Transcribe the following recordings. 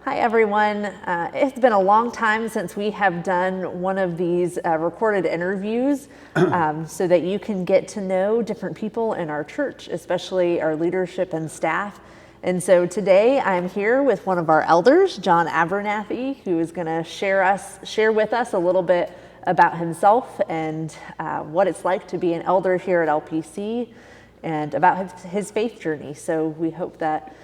Hi everyone. It's been a long time since we have done one of these recorded interviews so that you can get to know different people in our church, especially our leadership and staff. And so today I'm here with one of our elders, John Abernethy, who is going to share with us a little bit about himself and what it's like to be an elder here at LPC and about his faith journey. So we hope that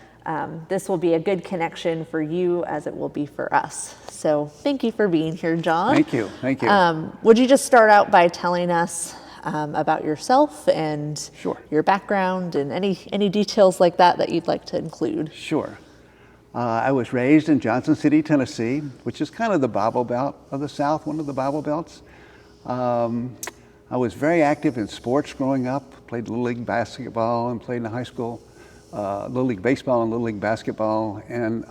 this will be a good connection for you as it will be for us. So thank you for being here, John. Thank you. Would you just start out by telling us about yourself and Sure. your background and any details like that you'd like to include? Sure. I was raised in Johnson City, Tennessee, which is kind of the Bible Belt of the South, one of the Bible belts. I was very active in sports growing up, played Little League basketball and played in the high school. Little League baseball and Little League basketball, and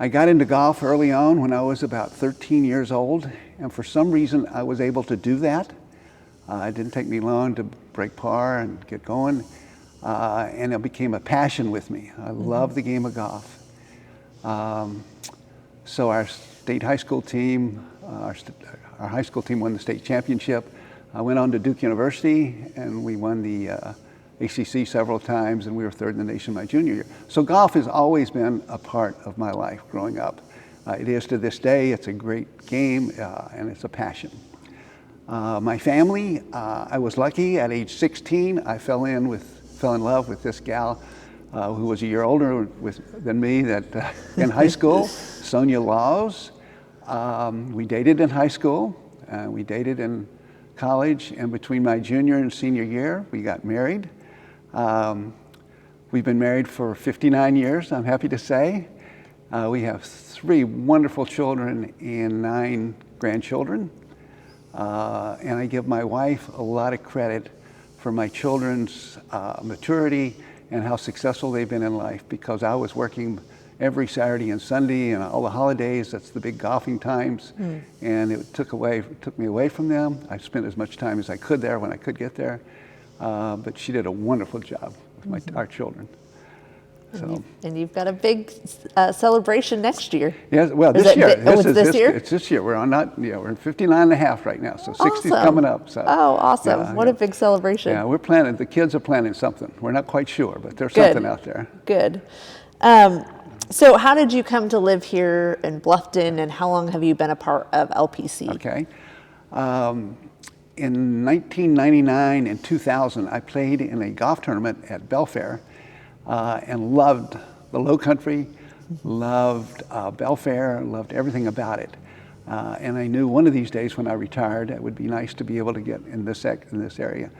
I got into golf early on when I was about 13 years old, and for some reason I was able to do that. It didn't take me long to break par and get going, and it became a passion with me. I love the game of golf. So our state high school team, our high school team won the state championship. I went on to Duke University, and we won the ACC several times, and we were third in the nation my junior year. So golf has always been a part of my life growing up. It is to this day. It's a great game, and it's a passion. My family, I was lucky. At age 16, I fell in love with this gal who was a year older than me in high school, Sonia Laws. We dated in high school. We dated in college, and between my junior and senior year, we got married. We've been married for 59 years, I'm happy to say. We have 3 wonderful children and 9 grandchildren. And I give my wife a lot of credit for my children's maturity and how successful they've been in life, because I was working every Saturday and Sunday and all the holidays. That's the big golfing times. And it took me away from them. I spent as much time as I could there when I could get there. But she did a wonderful job with our children. So. And you've got a big celebration next year. Yes, well, this year. This year? It's this year. We're in 59 and a half right now, so 60's coming up. So. Oh, awesome. What a big celebration. Yeah, the kids are planning something. We're not quite sure, but there's something out there. Good. So how did you come to live here in Bluffton, and how long have you been a part of LPC? Okay. In 1999 and 2000, I played in a golf tournament at Belfair and loved the Low Country, loved Belfair, loved everything about it. And I knew one of these days when I retired, it would be nice to be able to get in this area.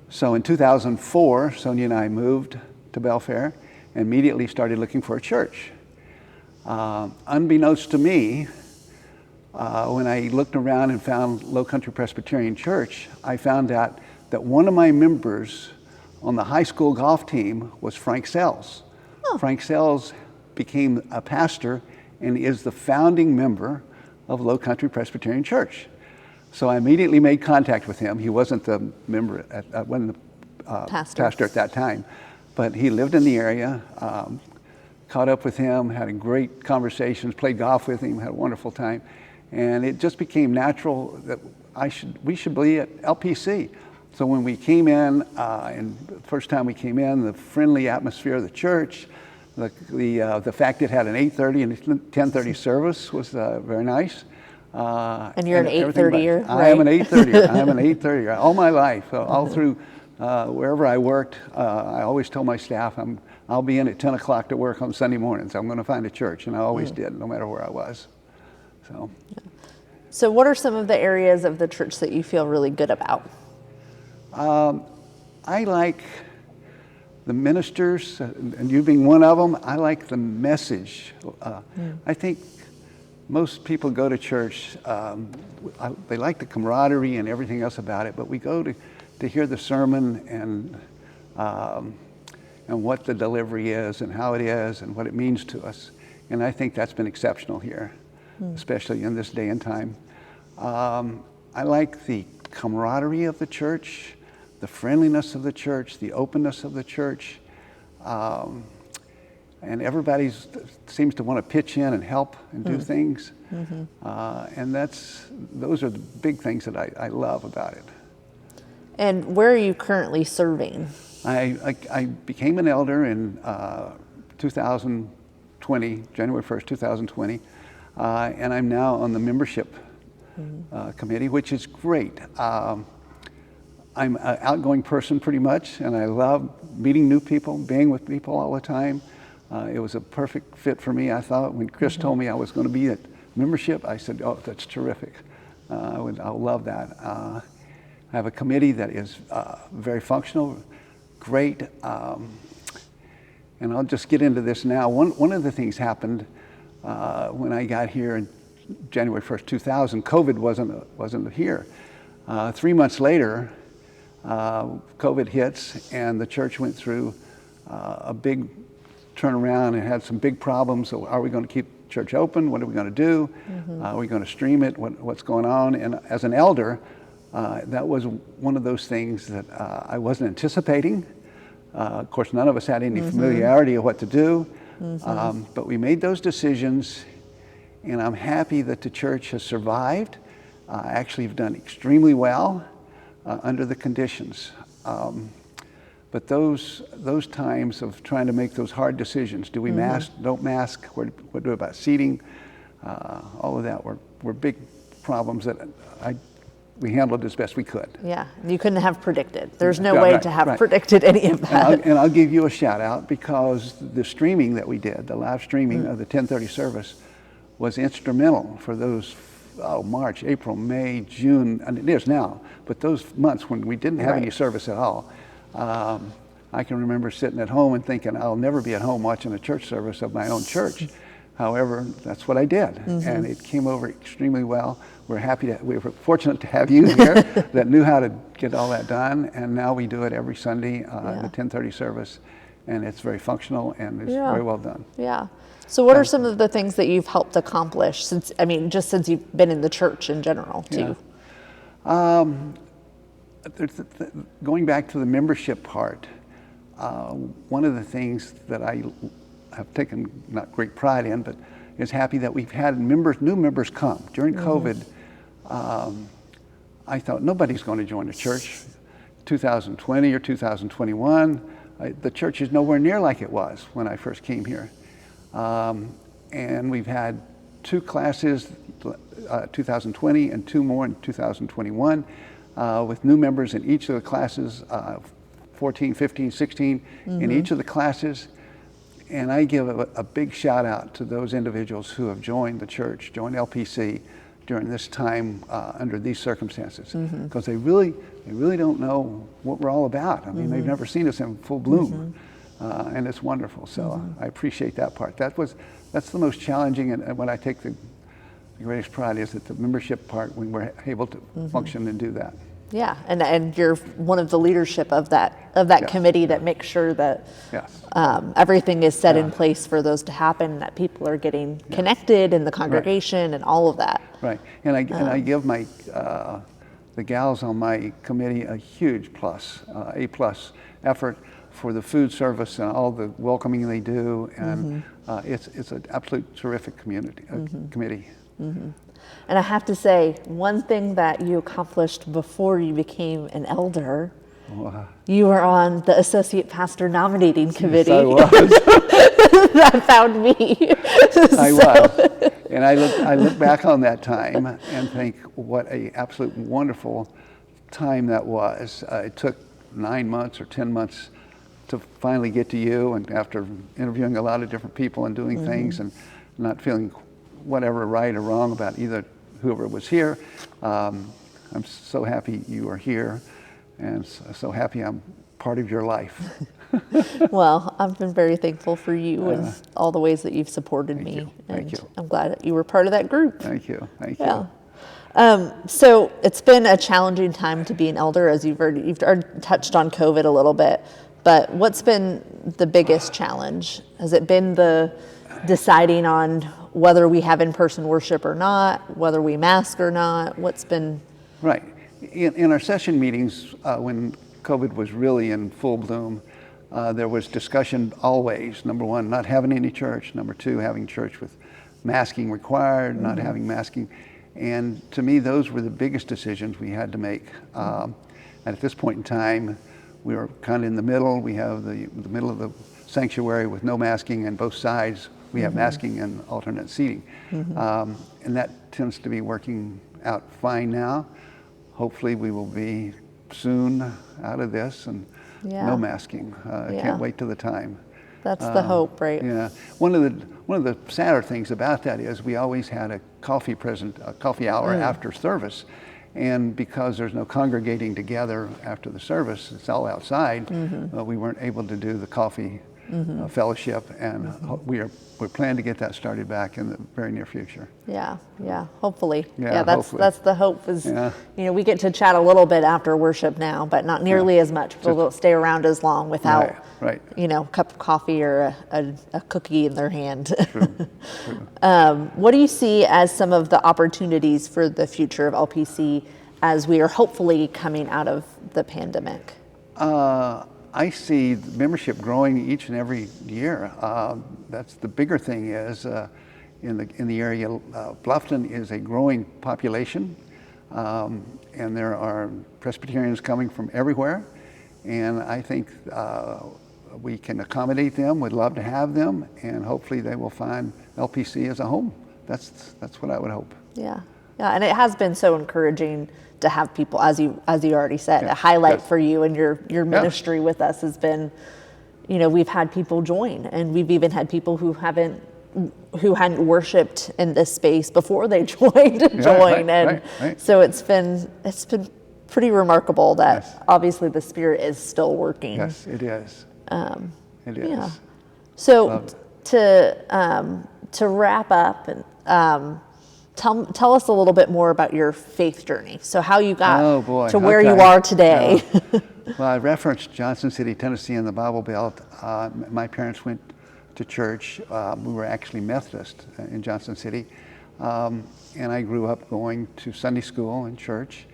So in 2004, Sonia and I moved to Belfair and immediately started looking for a church. Unbeknownst to me, when I looked around and found Low Country Presbyterian Church, I found out that one of my members on the high school golf team was Frank Sells. Oh. Frank Sells became a pastor and is the founding member of Low Country Presbyterian Church. So I immediately made contact with him. He wasn't the member, wasn't the pastor at that time, but he lived in the area. Caught up with him, had a great conversations, played golf with him, had a wonderful time. And it just became natural that we should be at LPC. So when we came in, and the first time we came in, the friendly atmosphere of the church, the fact it had an 8:30 and 10:30 service was very nice. And you're an 8:30er, right? I am an 8:30er. I'm an 8:30er all my life, all through wherever I worked. I always tell my staff I'll be in at 10 o'clock to work on Sunday mornings. I'm going to find a church, and I always did, no matter where I was. So what are some of the areas of the church that you feel really good about? I like the ministers, and you being one of them. I like the message. I think most people go to church, they like the camaraderie and everything else about it, but we go to hear the sermon and what the delivery is and how it is and what it means to us. And I think that's been exceptional here, especially in this day and time. I like the camaraderie of the church, the friendliness of the church, the openness of the church. and everybody seems to want to pitch in and help and do things. And those are the big things that I love about it. And where are you currently serving? I became an elder in 2020, January 1st, 2020, and I'm now on the membership committee, which is great. I'm an outgoing person pretty much, and I love meeting new people, being with people all the time. It was a perfect fit for me, I thought. When Chris told me I was going to be at membership, I said, oh, that's terrific. I'll love that. I have a committee that is very functional, great. And I'll just get into this now. One of the things happened when I got here in January 1st, 2000. COVID wasn't here. 3 months later, COVID hits, and the church went through a big turnaround and had some big problems. So are we going to keep church open? What are we going to do? Are we going to stream it? What's going on? And as an elder, that was one of those things that I wasn't anticipating. Of course, none of us had any familiarity of what to do, but we made those decisions, and I'm happy that the church has survived. Actually, have done extremely well under the conditions. But those times of trying to make those hard decisions, do we mask, don't mask, what do about seating, all of that were big problems that we handled as best we could. Yeah, you couldn't have predicted. There's no way to have predicted any of that. And I'll give you a shout out, because the streaming that we did, the live streaming of the 10:30 service, was instrumental for those March, April, May, June, and it is now, but those months when we didn't have any service at all. I can remember sitting at home and thinking, I'll never be at home watching a church service of my own church. However, that's what I did, and it came over extremely well. We were fortunate to have you here that knew how to get all that done, and now we do it every Sunday, the 10:30 service, and it's very functional and it's very well done. Yeah. So what are some of the things that you've helped accomplish since you've been in the church in general too? Going back to the membership part, one of the things that I have taken not great pride in, but is happy that we've had new members come. During COVID, I thought nobody's going to join the church. 2020 or 2021, the church is nowhere near like it was when I first came here. And we've had 2 classes, 2020 and 2 more in 2021, with new members in each of the classes, 14, 15, 16 in each of the classes. And I give a big shout out to those individuals who have joined the church, joined LPC during this time under these circumstances, because they really don't know what we're all about. I mean, they've never seen us in full bloom, and it's wonderful. So I appreciate that part. That's the most challenging, and what I take the greatest pride is that the membership part, when we're able to function and do that. Yeah, and you're one of the leadership of that committee that makes sure that everything is set in place for those to happen, that people are getting connected in the congregation and all of that. Right, and I give my the gals on my committee a huge plus, A+ effort for the food service and all the welcoming they do, and it's an absolute terrific committee. And I have to say, one thing that you accomplished before you became an elder, you were on the associate pastor nominating committee. Yes, I was. That found me. I was. And I look back on that time and think what a absolute wonderful time that was. It took 9 months or 10 months to finally get to you, and after interviewing a lot of different people and doing things and not feeling whatever right or wrong about either whoever was here. I'm so happy you are here, and so happy I'm part of your life. Well, I've been very thankful for you and all the ways that you've supported me. Thank you. I'm glad that you were part of that group. Thank you. Yeah. So it's been a challenging time to be an elder, as you've already touched on COVID a little bit. But what's been the biggest challenge? Has it been the deciding on whether we have in-person worship or not, whether we mask or not? What's been... Right. In our session meetings, when COVID was really in full bloom, there was discussion always. Number one, not having any church. Number two, having church with masking required, not having masking. And to me, those were the biggest decisions we had to make. And at this point in time, we were kind of in the middle. We have the middle of the sanctuary with no masking, and both sides we have masking and alternate seating. And that tends to be working out fine now. Hopefully we will be soon out of this and no masking. I can't wait till the time. That's the hope, right? Yeah. One of the sadder things about that is we always had a coffee hour after service. And because there's no congregating together after the service, it's all outside, we weren't able to do the coffee fellowship, and we're planning to get that started back in the very near future. Yeah, hopefully. Yeah, that's the hope is, we get to chat a little bit after worship now, but not nearly as much. People don't stay around as long without, a cup of coffee or a cookie in their hand. True. What do you see as some of the opportunities for the future of LPC as we are hopefully coming out of the pandemic? I see membership growing each and every year. That's the bigger thing is in the area. Bluffton is a growing population, and there are Presbyterians coming from everywhere. And I think we can accommodate them. We'd love to have them, and hopefully they will find LPC as a home. That's what I would hope. Yeah, and it has been so encouraging to have people, as you already said, a highlight for you and your ministry with us has been, we've had people join, and we've even had people who hadn't worshipped in this space before they joined. So it's been pretty remarkable that obviously the Spirit is still working. Yes, it is. It is. Yeah. So to wrap up and. Tell us a little bit more about your faith journey. So how you got to where you are today. Well, I referenced Johnson City, Tennessee in the Bible Belt. My parents went to church. We were actually Methodist in Johnson City. And I grew up going to Sunday school and church.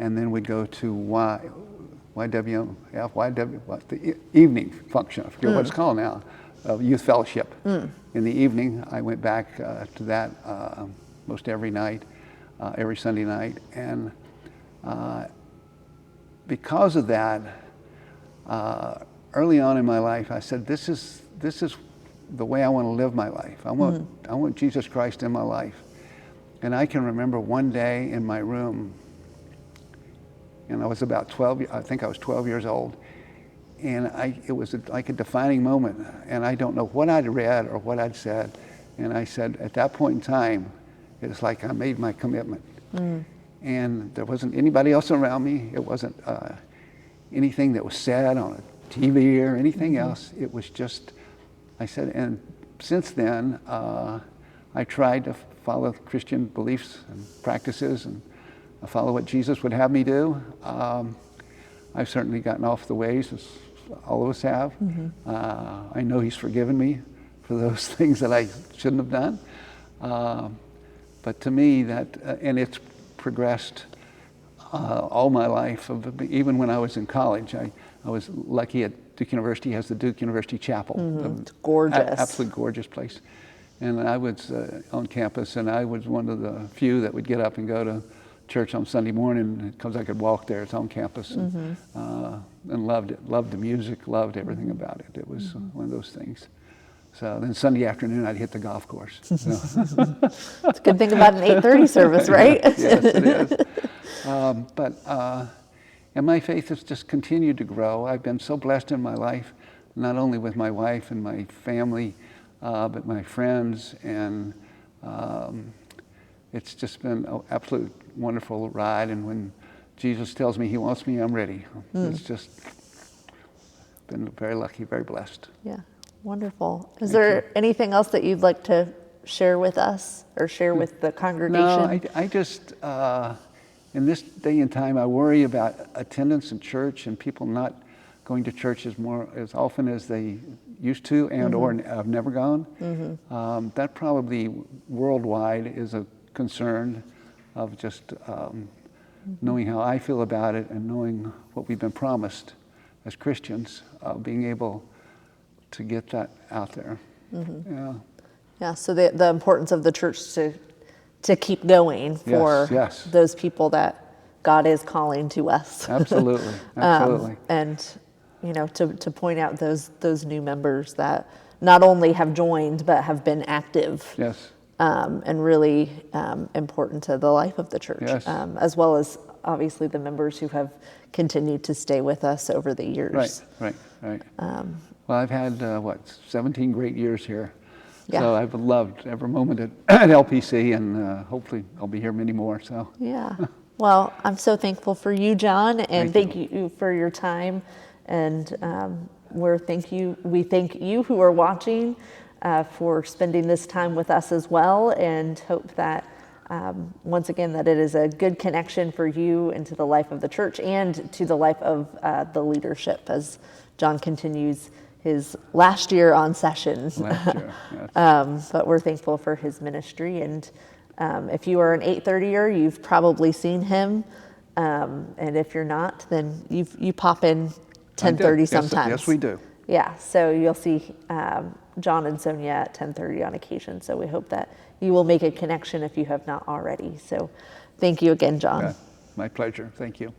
And then we'd go to the evening function. I forget what it's called now, youth fellowship. In the evening, I went back to that most every night, every Sunday night. And because of that, early on in my life, I said, this is the way I want to live my life. I want Jesus Christ in my life. And I can remember one day in my room, and I was about 12, I think I was 12 years old, and it was like a defining moment. And I don't know what I'd read or what I'd said. And I said, at that point in time, it's like I made my commitment. And there wasn't anybody else around me. It wasn't anything that was said on a TV or anything else. It was just, I said, and since then, I tried to follow Christian beliefs and practices and follow what Jesus would have me do. I've certainly gotten off the ways, as all of us have. I know He's forgiven me for those things that I shouldn't have done. But to me, and it's progressed all my life. Even when I was in college, I was lucky at Duke University has the Duke University Chapel. It's gorgeous. Absolutely gorgeous place. And I was on campus, and I was one of the few that would get up and go to church on Sunday morning because I could walk there. It's on campus, and loved it. Loved the music. Loved everything about it. It was one of those things. So then Sunday afternoon, I'd hit the golf course. So. It's a good thing about an 8:30 service, right? Yes, it is. And my faith has just continued to grow. I've been so blessed in my life, not only with my wife and my family, but my friends. And it's just been an absolute wonderful ride. And when Jesus tells me He wants me, I'm ready. It's just been very lucky, very blessed. Yeah. Wonderful. Is there anything else that you'd like to share with us or share with the congregation? No, I just, in this day and time, I worry about attendance in church and people not going to church as often as they used to or have never gone. That probably worldwide is a concern of just knowing how I feel about it and knowing what we've been promised as Christians, being able to get that out there. Yeah. Yeah, so the importance of the church to keep going for Yes. those people that God is calling to us. Absolutely, absolutely. And to point out those new members that not only have joined but have been active. Yes. And really important to the life of the church, Yes. as well as obviously the members who have continued to stay with us over the years. Right. Well, I've had 17 great years here. Yeah. So I've loved every moment at LPC, and hopefully I'll be here many more. So Yeah. Well, I'm so thankful for you, John, and thank you for your time. And we thank you who are watching for spending this time with us as well, and hope that once again that it is a good connection for you into the life of the church and to the life of the leadership as John continues his last year on session. last year, yes. But we're thankful for his ministry, and if you are an 830er, you've probably seen him, and if you're not, then you pop in 10:30 sometimes. Yes, we do. Yeah, so you'll see John and Sonia at 10:30 on occasion. So we hope that you will make a connection if you have not already. So thank you again, John. Yeah, my pleasure. Thank you.